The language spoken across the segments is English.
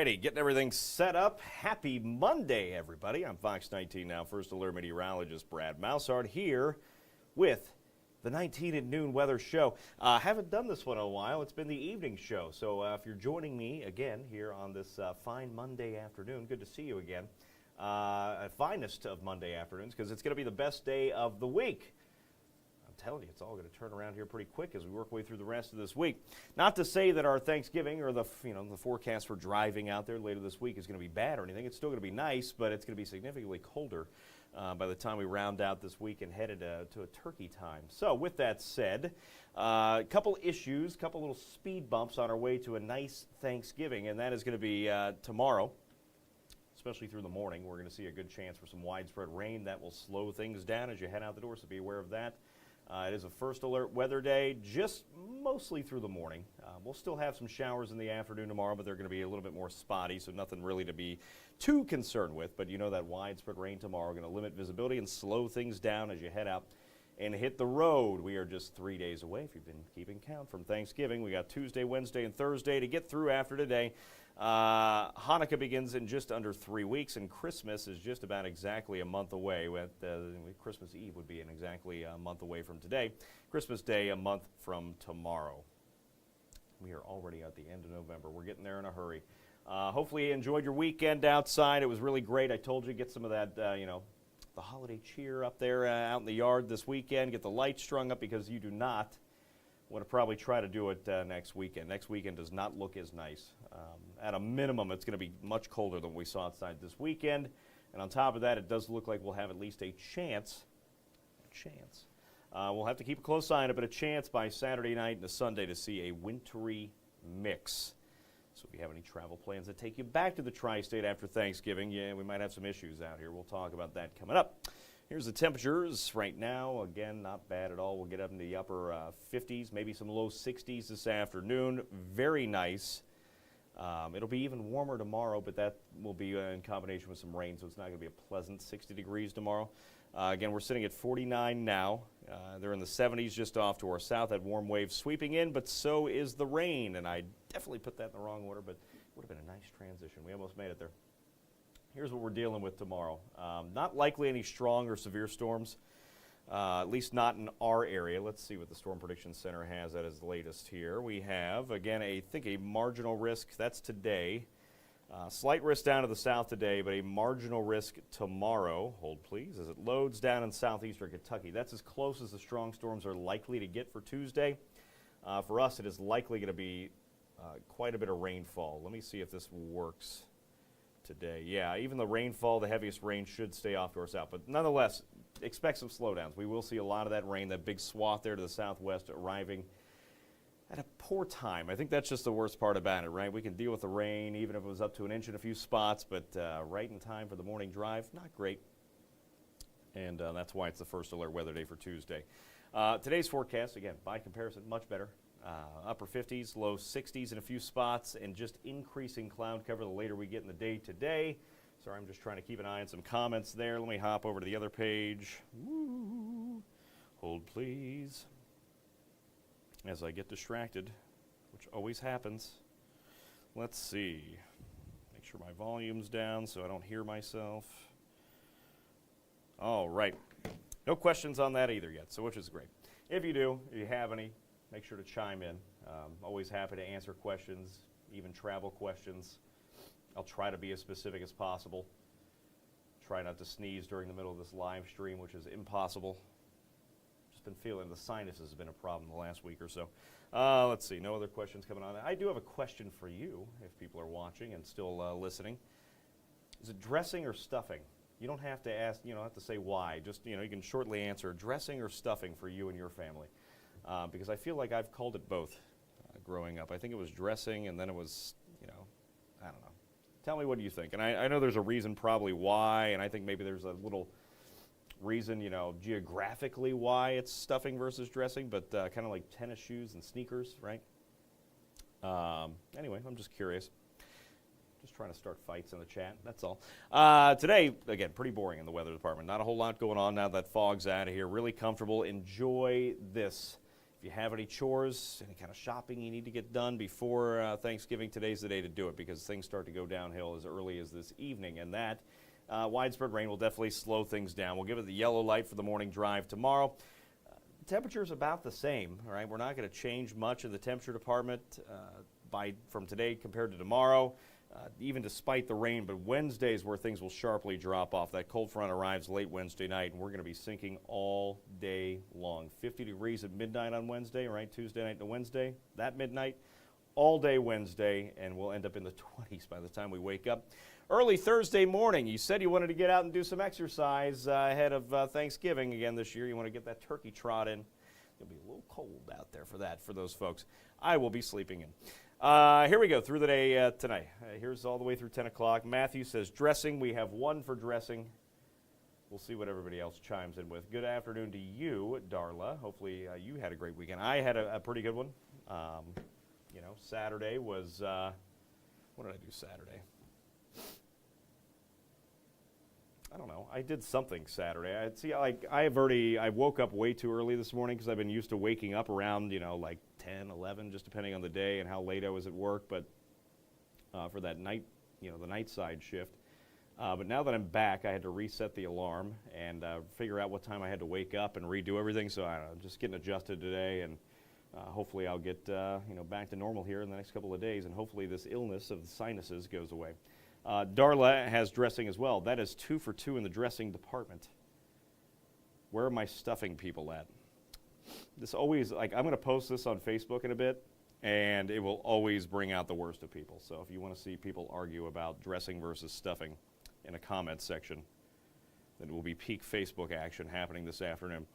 righty, getting everything set up. Happy Monday, everybody. I'm Fox 19 now, First Alert Meteorologist Brad Maushart here with the 19 at noon weather show. Haven't done this one in a while. It's been the evening show. So if you're joining me again here on this fine Monday afternoon, good to see you again. Finest of Monday afternoons, because it's going to be the best day of the week. I'm telling you, it's all going to turn around here pretty quick as we work our way through the rest of this week. Not to say that our Thanksgiving or the forecast for driving out there later this week is going to be bad or anything. It's still going to be nice, but it's going to be significantly colder by the time we round out this week and headed to a turkey time. So with that said, a couple issues, couple little speed bumps on our way to a nice Thanksgiving, and that is going to be tomorrow. Especially through the morning, we're going to see a good chance for some widespread rain. That will slow things down as you head out the door, so be aware of that. It is a first alert weather day, just mostly through the morning. We'll still have some showers in the afternoon tomorrow, but they're going to be a little bit more spotty, so nothing really to be too concerned with. But you know that widespread rain tomorrow is going to limit visibility and slow things down as you head out and hit the road. We are just 3 days away, if you've been keeping count, from Thanksgiving. We got Tuesday, Wednesday, and Thursday to get through after today. Hanukkah begins in just under 3 weeks, and Christmas is just about exactly a month away. Christmas Eve would be exactly a month away from today. Christmas Day a month from tomorrow. We are already at the end of November. We're getting there in a hurry. Hopefully you enjoyed your weekend outside. It was really great. I told you, get some of that, the holiday cheer up there out in the yard this weekend. Get the lights strung up, because you do not want to probably try to do it next weekend. Next weekend does not look as nice. At a minimum, it's going to be much colder than we saw outside this weekend. And on top of that, it does look like we'll have at least a chance. We'll have to keep a close eye on it, but a chance by Saturday night and a Sunday to see a wintry mix. So if you have any travel plans that take you back to the tri-state after Thanksgiving, yeah, we might have some issues out here. We'll talk about that coming up. Here's the temperatures right now. Again, not bad at all. We'll get up into the upper 50s, maybe some low 60s this afternoon. Very nice. It'll be even warmer tomorrow, but that will be in combination with some rain, so it's not going to be a pleasant 60 degrees tomorrow. Again, we're sitting at 49 now. They're in the 70s just off to our south. That warm wave sweeping in, but so is the rain. And I definitely put that in the wrong order, but it would have been a nice transition. We almost made it there. Here's what we're dealing with tomorrow. Not likely any strong or severe storms, at least not in our area. Let's see what the Storm Prediction Center has at its latest here. We have, again, I think a marginal risk. That's today. Slight risk down to the south today, but a marginal risk tomorrow. Hold, please, as it loads down in southeastern Kentucky. That's as close as the strong storms are likely to get for Tuesday. For us, it is likely going to be quite a bit of rainfall. Let me see if this works today. Yeah, even the rainfall, the heaviest rain should stay off to our south. But nonetheless, expect some slowdowns. We will see a lot of that rain, that big swath there to the southwest, arriving at a poor time. I think that's just the worst part about it, right? We can deal with the rain, even if it was up to an inch in a few spots, but right in time for the morning drive, not great. And that's why it's the first alert weather day for Tuesday. Today's forecast, again, by comparison, much better. Upper 50s, low 60s in a few spots, and just increasing cloud cover the later we get in the day today. Sorry, I'm just trying to keep an eye on some comments there. Let me hop over to the other page. Woo. Hold, please. As I get distracted, which always happens. Let's see. Make sure my volume's down so I don't hear myself. All right. No questions on that either yet, so which is great. If you do, if you have any, make sure to chime in. Always happy to answer questions, even travel questions. I'll try to be as specific as possible. Try not to sneeze during the middle of this live stream, which is impossible. Been feeling the sinuses has been a problem the last week or so. Let's see, no other questions coming on. I do have a question for you, if people are watching and still listening. Is it dressing or stuffing? You don't have to ask, you don't have to say why. Just, you can shortly answer dressing or stuffing for you and your family. Because I feel like I've called it both growing up. I think it was dressing, and then it was, I don't know. Tell me what you think. And I know there's a reason probably why, and I think maybe there's a little reason, geographically why it's stuffing versus dressing, but kind of like tennis shoes and sneakers, right? Anyway, I'm just curious. Just trying to start fights in the chat, that's all. Today, again, pretty boring in the weather department. Not a whole lot going on now that fog's out of here. Really comfortable. Enjoy this. If you have any chores, any kind of shopping you need to get done before Thanksgiving, today's the day to do it because things start to go downhill as early as this evening. And that widespread rain will definitely slow things down. We'll give it the yellow light for the morning drive tomorrow. Temperature's about the same, all right? We're not going to change much in the temperature department from today compared to tomorrow, even despite the rain. But Wednesday is where things will sharply drop off. That cold front arrives late Wednesday night, and we're going to be sinking all day long. 50 degrees at midnight on Wednesday, right? Tuesday night to Wednesday, that midnight, all day Wednesday, and we'll end up in the 20s by the time we wake up. Early Thursday morning, you said you wanted to get out and do some exercise ahead of Thanksgiving again this year. You want to get that turkey trot in. It'll be a little cold out there for those folks. I will be sleeping in. Here we go through the day tonight. Here's all the way through 10 o'clock. Matthew says dressing. We have one for dressing. We'll see what everybody else chimes in with. Good afternoon to you, Darla. Hopefully you had a great weekend. I had a pretty good one. Saturday was, what did I do Saturday? I don't know. I did something Saturday. I woke up way too early this morning because I've been used to waking up around, like 10, 11, just depending on the day and how late I was at work. But for that night, the night side shift. But now that I'm back, I had to reset the alarm and figure out what time I had to wake up and redo everything. So I don't know, just getting adjusted today, and hopefully I'll get back to normal here in the next couple of days, and hopefully this illness of the sinuses goes away. Darla has dressing as well. That is 2 for 2 in the dressing department. Where are my stuffing people at? This always, I'm going to post this on Facebook in a bit, and it will always bring out the worst of people. So if you want to see people argue about dressing versus stuffing in a comment section, then it will be peak Facebook action happening this afternoon.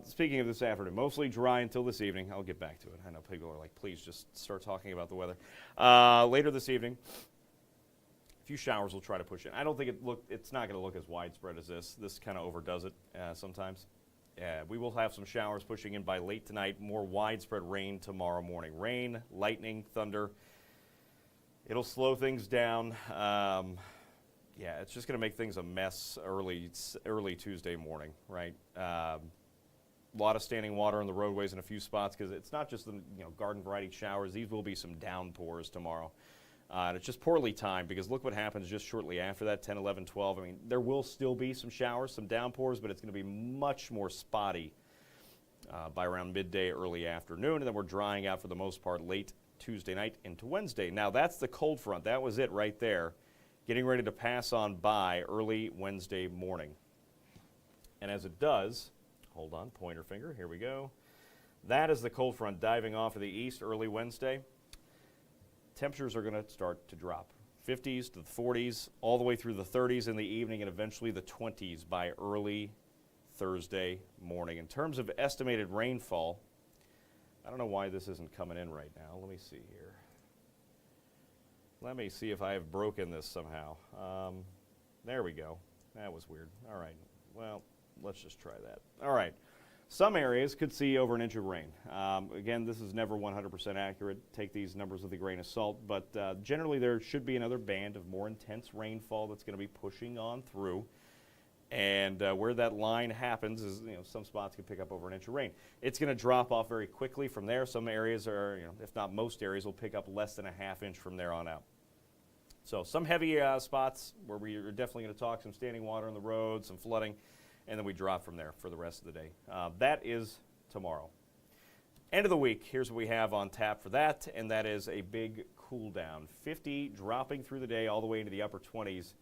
Speaking of this afternoon, mostly dry until this evening. I'll get back to it. I know people are like, please just start talking about the weather. Later this evening, a few showers will try to push in. I don't think it's not going to look as widespread as this. This kind of overdoes it sometimes. We will have some showers pushing in by late tonight. More widespread rain tomorrow morning. Rain, lightning, thunder. It'll slow things down. It's just going to make things a mess early Tuesday morning, right? A lot of standing water on the roadways in a few spots because it's not just the garden variety showers. These will be some downpours tomorrow. And it's just poorly timed because look what happens just shortly after that, 10, 11, 12. I mean, there will still be some showers, some downpours, but it's going to be much more spotty by around midday, early afternoon. And then we're drying out for the most part late Tuesday night into Wednesday. Now, that's the cold front. That was it right there. Getting ready to pass on by early Wednesday morning. And as it does, hold on, pointer finger, here we go. That is the cold front diving off to the east early Wednesday. Temperatures are going to start to drop. 50s to the 40s, all the way through the 30s in the evening, and eventually the 20s by early Thursday morning. In terms of estimated rainfall, I don't know why this isn't coming in right now. Let me see here. Let me see if I have broken this somehow. There we go. That was weird. All right. Well, let's just try that. All right. Some areas could see over an inch of rain. Again, this is never 100% accurate. Take these numbers with a grain of salt. But generally, there should be another band of more intense rainfall that's going to be pushing on through. And where that line happens is, some spots can pick up over an inch of rain. It's going to drop off very quickly from there. Some areas are, if not most areas, will pick up less than a half inch from there on out. So some heavy spots where we are definitely going to talk some standing water on the road, some flooding. And then we drop from there for the rest of the day. That is tomorrow. End of the week, here's what we have on tap for that, and that is a big cool down. 50 dropping through the day all the way into the upper 20s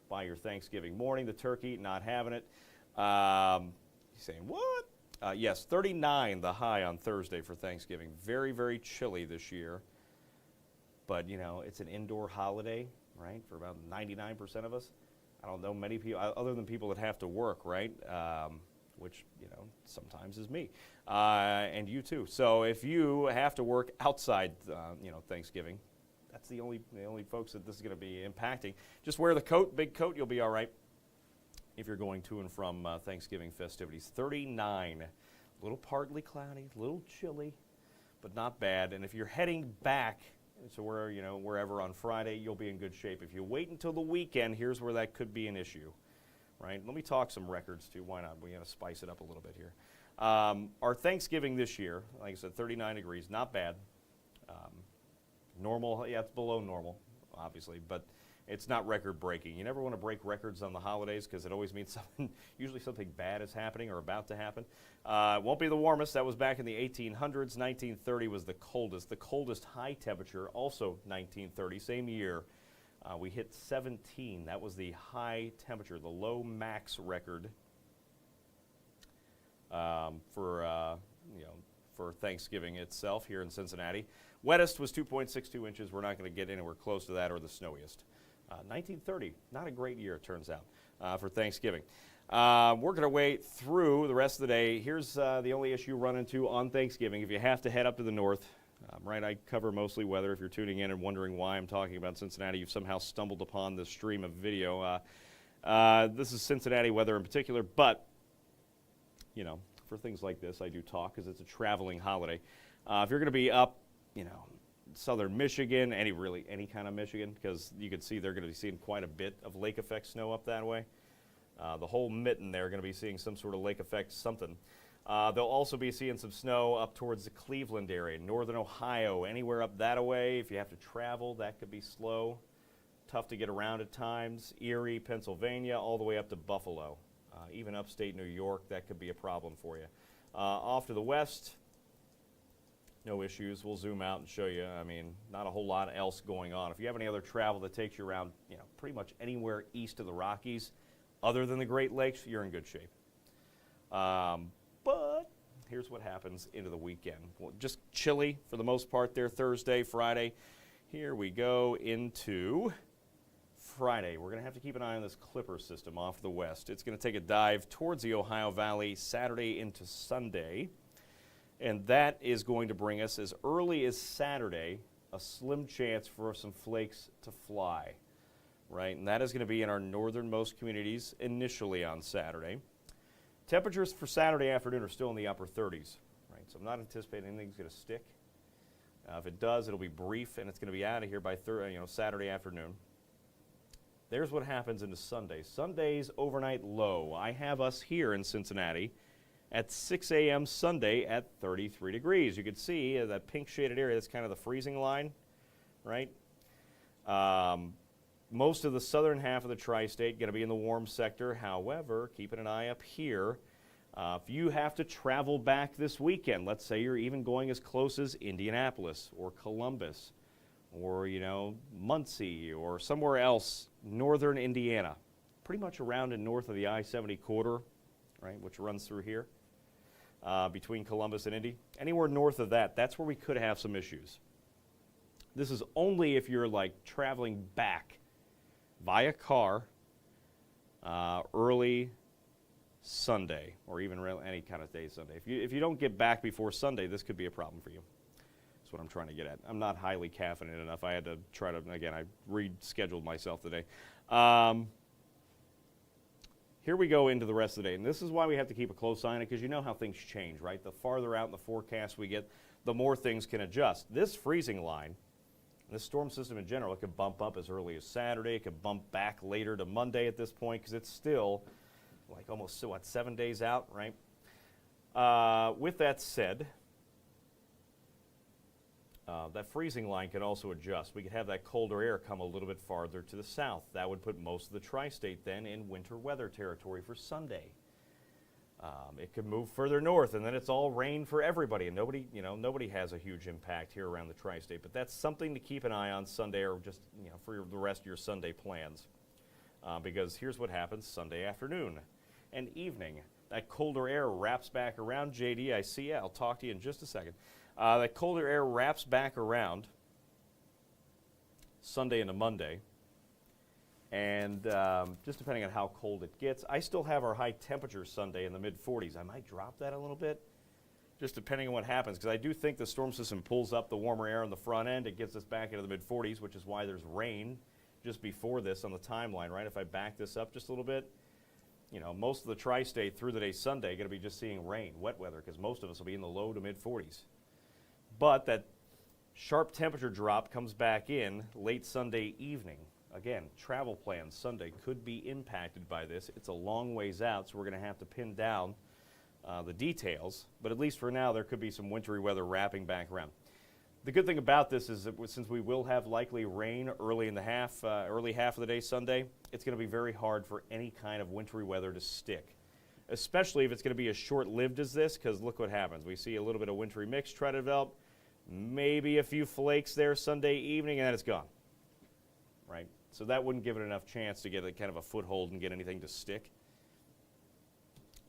by your Thanksgiving morning. The turkey, not having it. You're saying, what? Yes, 39 the high on Thursday for Thanksgiving. Very, very chilly this year. But, it's an indoor holiday, right, for about 99% of us. I don't know many people, other than people that have to work, right, which, sometimes is me, and you too. So if you have to work outside, Thanksgiving, that's the only folks that this is going to be impacting. Just wear the coat, big coat, you'll be all right if you're going to and from Thanksgiving festivities. 39, a little partly cloudy, a little chilly, but not bad. And if you're heading back, so wherever on Friday, you'll be in good shape. If you wait until the weekend, here's where that could be an issue, right? Let me talk some records too. Why not? We're going to spice it up a little bit here. Our Thanksgiving this year, like I said, 39 degrees, not bad. Normal, yeah, it's below normal, obviously, but it's not record-breaking. You never want to break records on the holidays because it always means usually something bad is happening or about to happen. It won't be the warmest. That was back in the 1800s. 1930 was the coldest. The coldest high temperature, also 1930, same year. We hit 17. That was the high temperature, the low max record for Thanksgiving itself here in Cincinnati. Wettest was 2.62 inches. We're not going to get anywhere close to that or the snowiest. 1930, not a great year, it turns out, for Thanksgiving. Working our way through the rest of the day. Here's the only issue you run into on Thanksgiving. If you have to head up to the north, right, I cover mostly weather. If you're tuning in and wondering why I'm talking about Cincinnati, you've somehow stumbled upon this stream of video. This is Cincinnati weather in particular, but, you know, for things like this, I do talk because it's a traveling holiday. If you're going to be up, you know, southern Michigan, any kind of Michigan, because you can see they're going to be seeing quite a bit of lake effect snow up that way. The whole mitten there are going to be seeing some sort of lake effect something. They'll also be seeing some snow up towards the Cleveland area, northern Ohio, anywhere up that way. If you have to travel, that could be slow, tough to get around at times. Erie, Pennsylvania, all the way up to Buffalo. Even upstate New York, that could be a problem for you. Off to the west, no issues. We'll zoom out and show you. I mean, not a whole lot else going on. If you have any other travel that takes you around, you know, pretty much anywhere east of the Rockies, other than the Great Lakes, you're in good shape. But here's what happens into the weekend. Well, just chilly for the most part there, Thursday, Friday. Here we go into Friday. We're going to have to keep an eye on this Clipper system off the west. It's going to take a dive towards the Ohio Valley Saturday into Sunday. And that is going to bring us, as early as Saturday, a slim chance for some flakes to fly, right? And that is going to be in our northernmost communities initially on Saturday. Temperatures for Saturday afternoon are still in the upper 30s, right? So I'm not anticipating anything's going to stick. If it does, it'll be brief, and it's going to be out of here by Saturday afternoon. There's what happens into Sunday. Sunday's overnight low. I have us here in Cincinnati at 6 a.m. Sunday at 33 degrees. You can see that pink shaded area, that's kind of the freezing line, right? Most of the southern half of the tri-state going to be in the warm sector. However, keeping an eye up here, if you have to travel back this weekend, let's say you're even going as close as Indianapolis or Columbus or, you know, Muncie or somewhere else, northern Indiana, pretty much around and north of the I-70 corridor, right, which runs through here. Between Columbus and Indy. Anywhere north of that, that's where we could have some issues. This is only if you're like traveling back via car early Sunday, or even any kind of day Sunday. If you don't get back before Sunday, this could be a problem for you. That's what I'm trying to get at. I'm not highly caffeinated enough. I had to try to, again, I rescheduled myself today. Here we go into the rest of the day, and this is why we have to keep a close eye on it, because you know how things change, right? The farther out in the forecast we get, the more things can adjust. This freezing line, this storm system in general, it could bump up as early as Saturday. It could bump back later to Monday at this point, because it's still like almost, 7 days out, right? With that said, that freezing line can also adjust. We could have that colder air come a little bit farther to the south. That would put most of the tri-state then in winter weather territory for Sunday. It could move further north, and then it's all rain for everybody, and nobody has a huge impact here around the tri-state. But that's something to keep an eye on Sunday, or just for the rest of your Sunday plans, because here's what happens Sunday afternoon and evening. That colder air wraps back around. JD, I see you. I'll talk to you in just a second. That colder air wraps back around Sunday into Monday. And just depending on how cold it gets, I still have our high temperature Sunday in the mid-40s. I might drop that a little bit, just depending on what happens, because I do think the storm system pulls up the warmer air on the front end. It gets us back into the mid-40s, which is why there's rain just before this on the timeline, right? If I back this up just a little bit, most of the tri-state through the day Sunday going to be just seeing rain, wet weather, because most of us will be in the low to mid-40s. But that sharp temperature drop comes back in late Sunday evening. Again, travel plans Sunday could be impacted by this. It's a long ways out, so we're going to have to pin down the details. But at least for now, there could be some wintry weather wrapping back around. The good thing about this is that since we will have likely rain early half of the day Sunday, it's going to be very hard for any kind of wintry weather to stick, especially if it's going to be as short-lived as this, because look what happens. We see a little bit of wintry mix try to develop, maybe a few flakes there Sunday evening, and then it's gone, right? So that wouldn't give it enough chance to get a kind of a foothold and get anything to stick.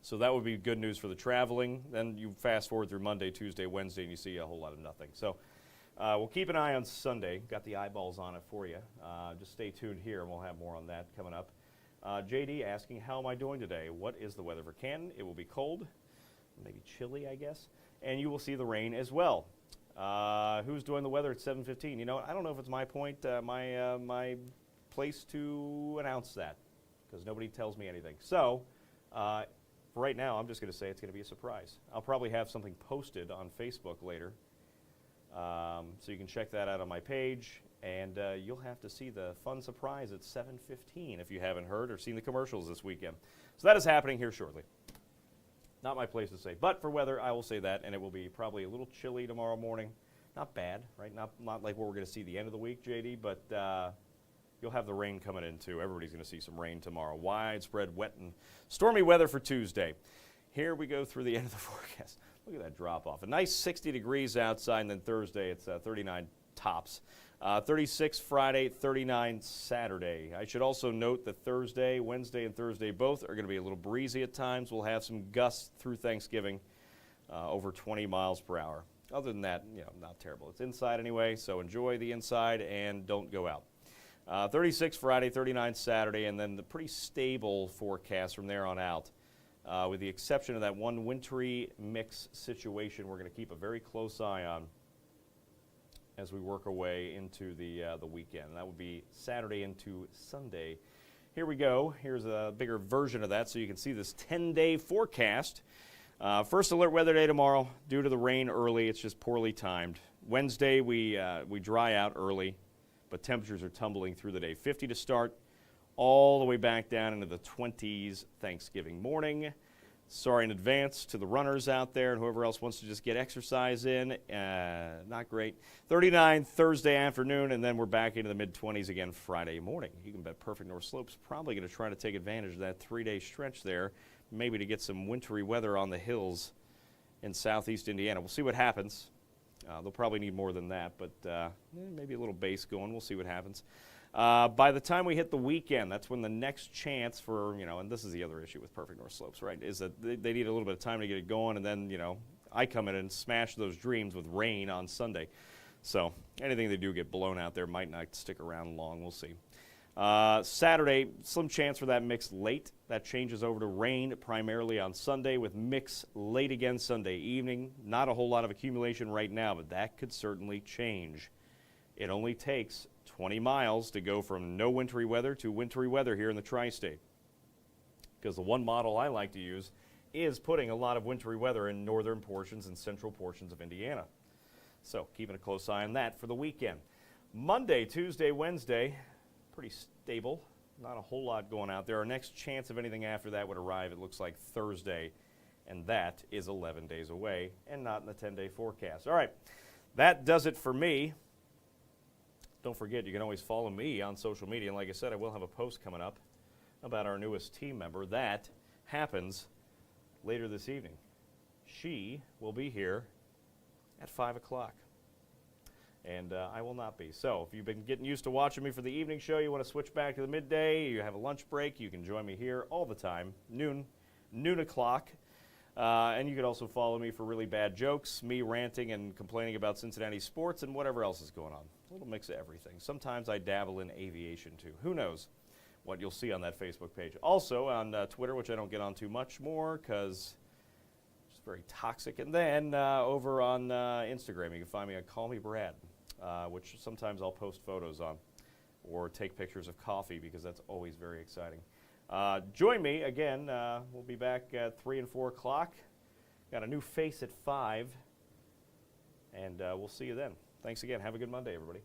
So that would be good news for the traveling. Then you fast forward through Monday, Tuesday, Wednesday, and you see a whole lot of nothing. So we'll keep an eye on Sunday. Got the eyeballs on it for you. Just stay tuned here, and we'll have more on that coming up. JD asking, how am I doing today? What is the weather for Canton? It will be cold, maybe chilly, I guess. And you will see the rain as well. Who's doing the weather at 7:15? You know, I don't know if it's my my place to announce that, because nobody tells me anything. So for right now, I'm just going to say it's going to be a surprise. I'll probably have something posted on Facebook later. So you can check that out on my page, and you'll have to see the fun surprise at 7:15 if you haven't heard or seen the commercials this weekend. So that is happening here shortly. Not my place to say, but for weather, I will say that, and it will be probably a little chilly tomorrow morning. Not bad, right? Not like what we're going to see the end of the week, JD, but you'll have the rain coming in too. Everybody's going to see some rain tomorrow. Widespread wet and stormy weather for Tuesday. Here we go through the end of the forecast. Look at that drop off. A nice 60 degrees outside, and then Thursday it's 39 tops. 36 Friday, 39 Saturday. I should also note that Thursday, Wednesday, and Thursday both are going to be a little breezy at times. We'll have some gusts through Thanksgiving, over 20 miles per hour. Other than that, you know, not terrible. It's inside anyway, so enjoy the inside and don't go out. 36 Friday, 39 Saturday, and then the pretty stable forecast from there on out. With the exception of that one wintry mix situation we're going to keep a very close eye on as we work our way into the weekend. That would be Saturday into Sunday. Here we go. Here's a bigger version of that so you can see this 10-day forecast. First alert weather day tomorrow. Due to the rain early, it's just poorly timed. Wednesday, we dry out early, but temperatures are tumbling through the day. 50 to start, all the way back down into the 20s Thanksgiving morning. Sorry in advance to the runners out there and whoever else wants to just get exercise in. Not great. 39 Thursday afternoon, and then we're back into the mid-20s again Friday morning. You can bet Perfect North Slope's probably going to try to take advantage of that 3-day stretch there, maybe to get some wintry weather on the hills in southeast Indiana. We'll see what happens. They'll probably need more than that, but maybe a little base going. We'll see what happens. By the time we hit the weekend, that's when the next chance for, and this is the other issue with Perfect North Slopes, right, is that they need a little bit of time to get it going, and then, I come in and smash those dreams with rain on Sunday. So anything they do get blown out there might not stick around long. We'll see. Saturday, slim chance for that mix late. That changes over to rain primarily on Sunday with mix late again Sunday evening. Not a whole lot of accumulation right now, but that could certainly change. It only takes 20 miles to go from no wintry weather to wintry weather here in the tri-state. Because the one model I like to use is putting a lot of wintry weather in northern portions and central portions of Indiana. So keeping a close eye on that for the weekend. Monday, Tuesday, Wednesday, pretty stable. Not a whole lot going out there. Our next chance of anything after that would arrive, it looks like Thursday, and that is 11 days away and not in the 10-day forecast. All right, that does it for me. Don't forget, you can always follow me on social media. And like I said, I will have a post coming up about our newest team member. That happens later this evening. She will be here at 5 o'clock. And I will not be. So if you've been getting used to watching me for the evening show, you want to switch back to the midday, you have a lunch break, you can join me here all the time, noon o'clock. And you can also follow me for really bad jokes, me ranting and complaining about Cincinnati sports and whatever else is going on. A little mix of everything. Sometimes I dabble in aviation too. Who knows what you'll see on that Facebook page. Also on Twitter, which I don't get on too much more because it's very toxic. And then over on Instagram, you can find me at Call Me Brad, which sometimes I'll post photos on or take pictures of coffee because that's always very exciting. Join me again. We'll be back at 3 and 4 o'clock. Got a new face at 5, and we'll see you then. Thanks again. Have a good Monday, everybody.